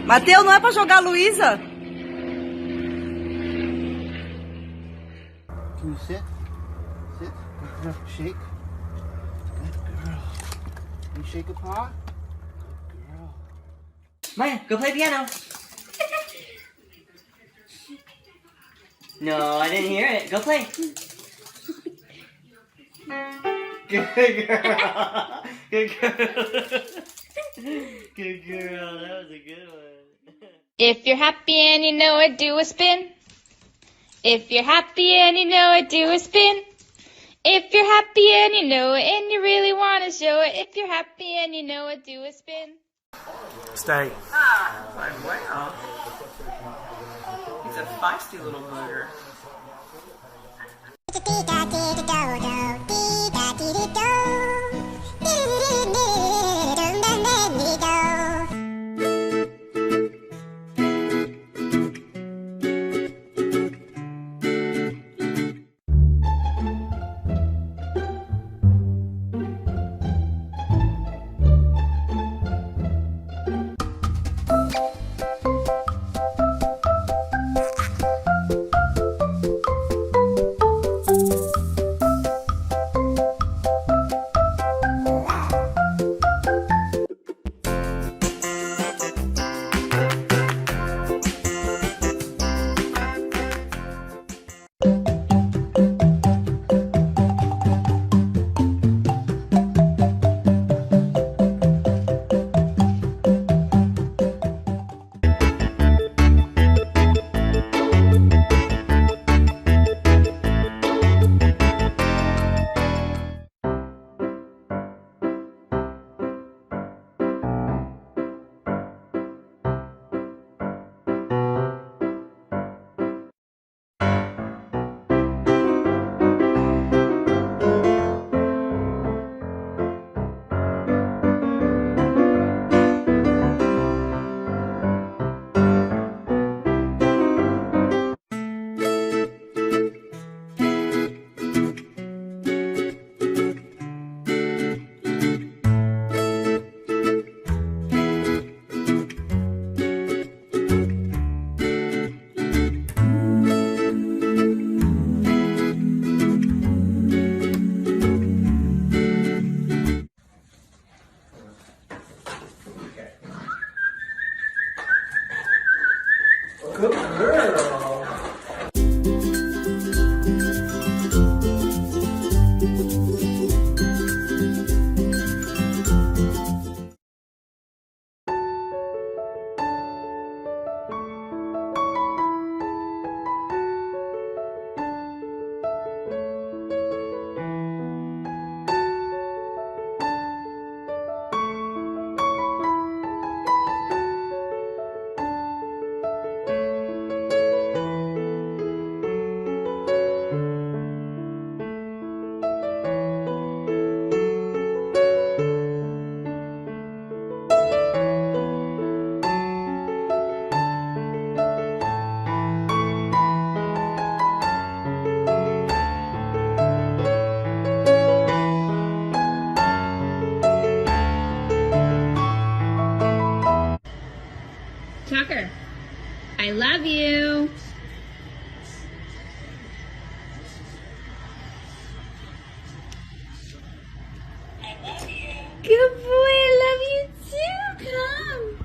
Mateus, não é pra jogar a Luísa? Can you sit? Sit. Good girl. Shake. Good girl. Can you shake a paw? Good girl. Maya, go play piano. No, I didn't hear it. Go play. Good girl. Good girl. Good girl. That was a good one. If you're happy and you know it, do a spin. If you're happy and you know it, do a spin. If you're happy and you know it and you really want to show it, if you're happy and you know it, do a spin. Stay. Ah, wow. He's a feisty little bugger. Good girl. Tucker, I love you. Good boy, I love you too. Come.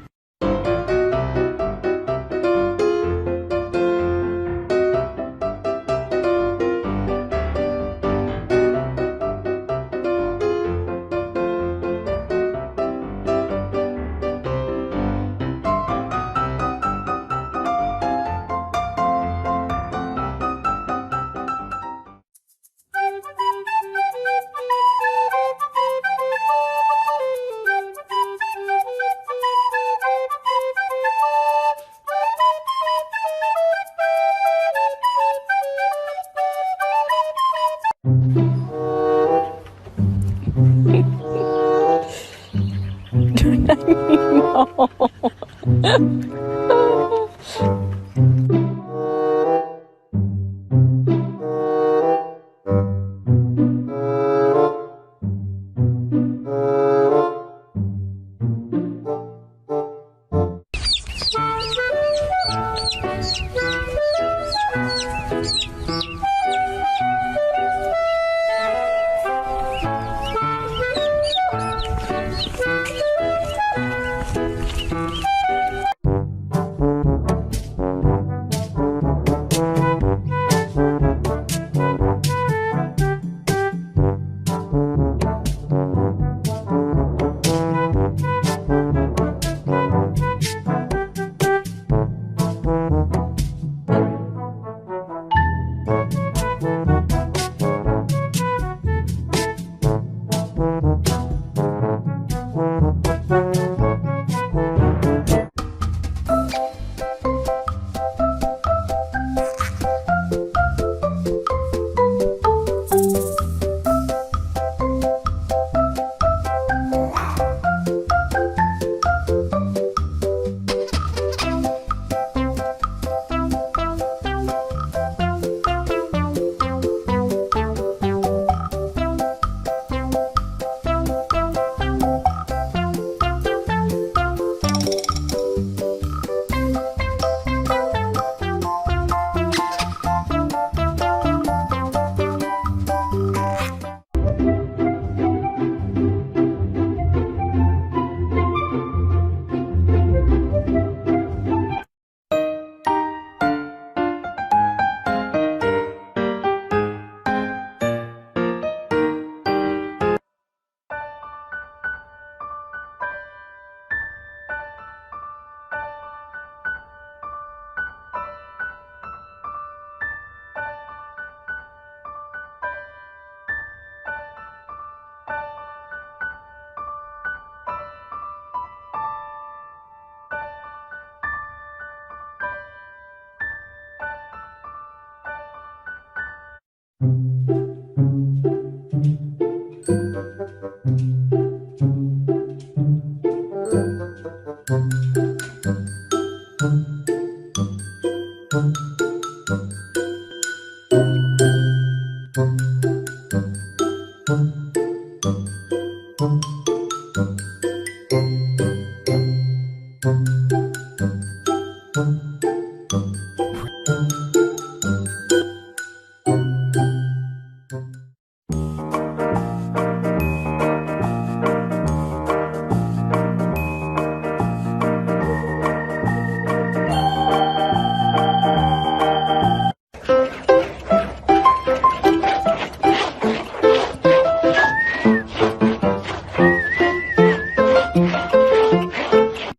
Good